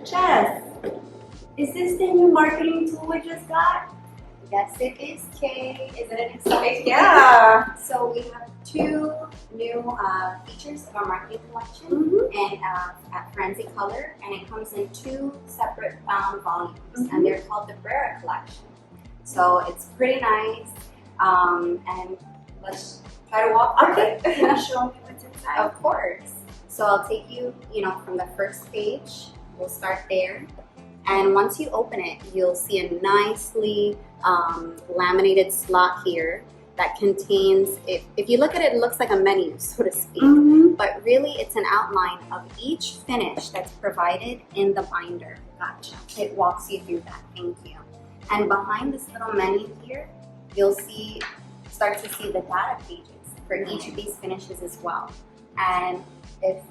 Jess, is this the new marketing tool we just got? Yes, it is, Kay. Is it an exciting? Yeah. So we have two new features of our marketing collection, and at Forensic Color, and it comes in two separate bound volumes, and they're called the Brera collection. So it's pretty nice, and let's try to walk through it. Can you show me what's inside? Of course. So I'll take you, from the first page. We'll start there. And once you open it, you'll see a nicely laminated slot here that contains, if you look at it, it looks like a menu, so to speak. But really, it's an outline of each finish that's provided in the binder. Gotcha. It walks you through that. Thank you. And behind this little menu here, you'll start to see the data pages for each of these finishes as well. And if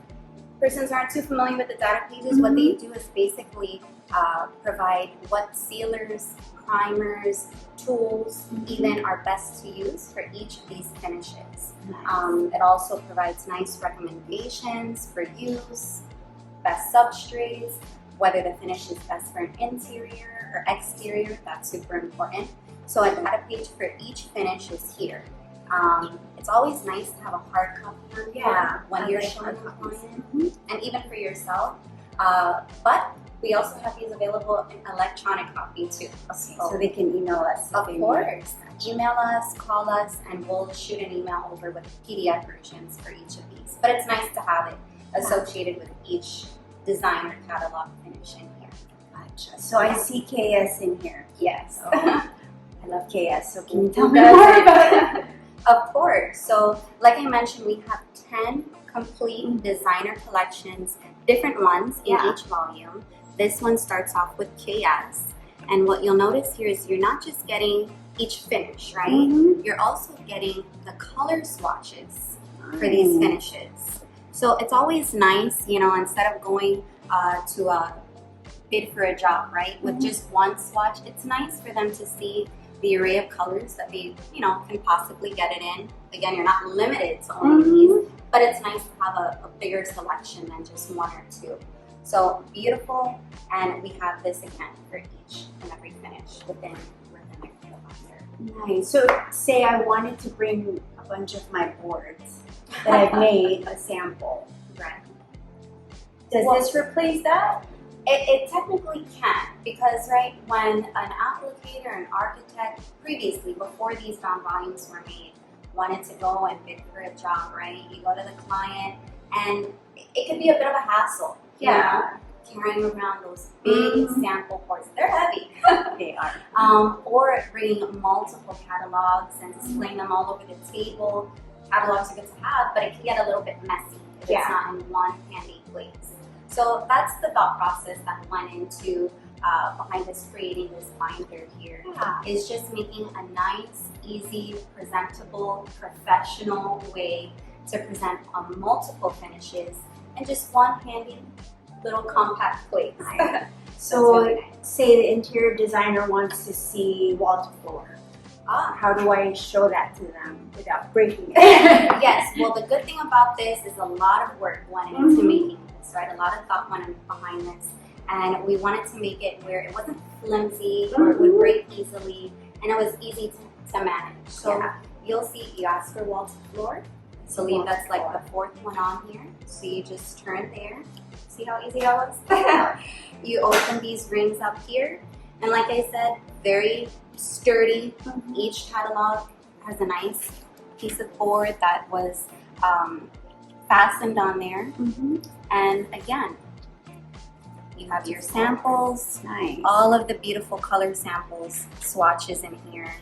persons aren't too familiar with the data pages, what they do is basically provide what sealers, primers, tools even are best to use for each of these finishes. Nice. It also provides nice recommendations for use, best substrates, whether the finish is best for an interior or exterior. That's super important. So a data page for each finish is here. It's always nice to have a hard copy when you're showing the client, and even for yourself. But we also have these available in electronic copy too. Okay, so they can email us. Of course. Email us, call us, and we'll shoot an email over with PDF versions for each of these. But it's nice to have it associated with each design or catalog finish in here. Gotcha. So I see KS in here. Yes. So, I love KS, so can you tell me more about it? Of course. So like I mentioned, we have 10 complete designer collections, different ones in each volume. This one starts off with KS. And what you'll notice here is you're not just getting each finish, right? You're also getting the color swatches for these finishes. So it's always nice, instead of going to a bid for a job, right? With just one swatch, it's nice for them to see the array of colors that they, can possibly get it in. Again, you're not limited to only these, but it's nice to have a bigger selection than just one or two. So beautiful, and we have this again for each and every finish within the binder. Nice. So say I wanted to bring a bunch of my boards that I've made a sample. Right. Does this replace that? It technically can, because when an applicator, an architect, previously, before these bound volumes were made, wanted to go and bid for a job, right? You go to the client, and it could be a bit of a hassle, carrying around those big sample boards. They're heavy. They are. Or bringing multiple catalogs and displaying them all over the table. Catalogs are good to have, but it can get a little bit messy if it's not in one handy place. So that's the thought process that went into behind us creating this binder here. Is just making a nice, easy, presentable, professional way to present on multiple finishes in just one handy little compact place. So really nice. Say the interior designer wants to see wall to floor. How do I show that to them without breaking it? Yes, well, the good thing about this is a lot of work went into making this, right? A lot of thought went in behind this, and we wanted to make it where it wasn't flimsy or it would break easily, and it was easy to manage. So you'll see, you ask for wall to floor. So I believe that's like the fourth one on here. So you just turn there. See how easy that was? You open these rings up here, and like I said, very sturdy. Each catalog has a nice piece of board that was fastened on there. And again, you have your samples, all of the beautiful color samples, swatches in here,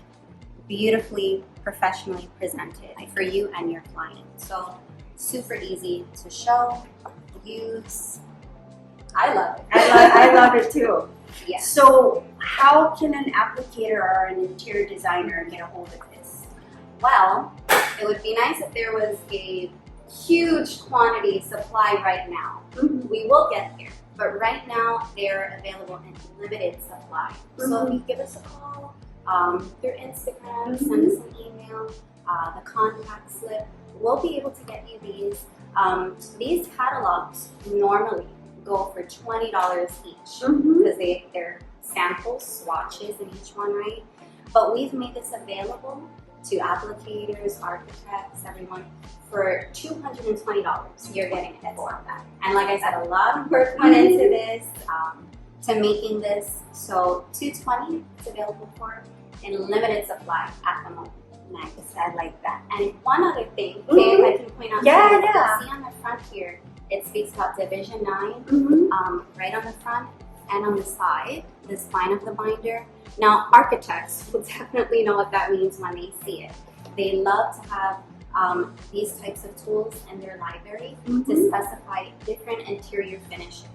beautifully, professionally presented for you and your client. So super easy to show, use. I love it. I love it too. Yeah. So how can an applicator or an interior designer get a hold of this? Well, it would be nice if there was a huge quantity supply right now. We will get there, but right now they're available in limited supply. So if you give us a call, through Instagram, send us an email, the contact slip, we'll be able to get you these. These catalogs normally go for $20 each Mhm. because they're sample swatches in each one, right? But we've made this available to applicators, architects, everyone for $220. You're getting it for that. And like I said, a lot of work went into this, to making this. So $220 is available for in limited supply at the moment. Nice, I like that. And one other thing, okay, if I can point out, Yeah, something, yeah. you see on the front here, it speaks about Division 9, Mhm. right on the front and on the side, the spine of the binder. Now, architects will definitely know what that means when they see it. They love to have these types of tools in their library to specify different interior finishes.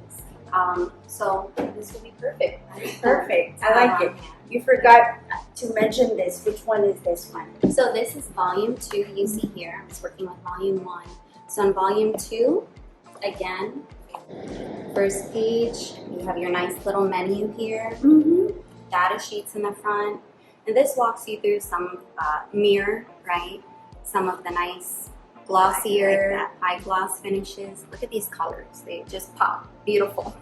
So this would be perfect. Perfect. I like it. You forgot to mention this. Which one is this one? So this is volume 2 you see here. I was working with volume 1. So in volume 2, again, first page, you have your nice little menu here, data sheets in the front, and this walks you through some mirror, right? Some of the nice glossier, high gloss finishes. Look at these colors, they just pop, beautiful.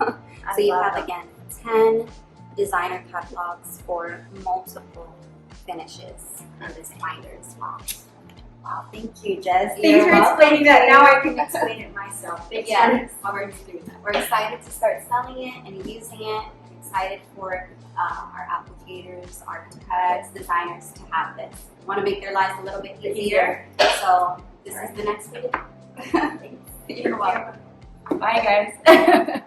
So you have again 10 designer catalogs for multiple finishes in this binder as well. Wow, thank you, Jess. You're Thanks for welcome. explaining that. Now I can explain it myself. Thanks Yes, for we're excited to start selling it and using it. I'm excited for our applicators, architects, designers to have this. Want to make their lives a little bit easier. So this is the next video. You're welcome. Bye, guys.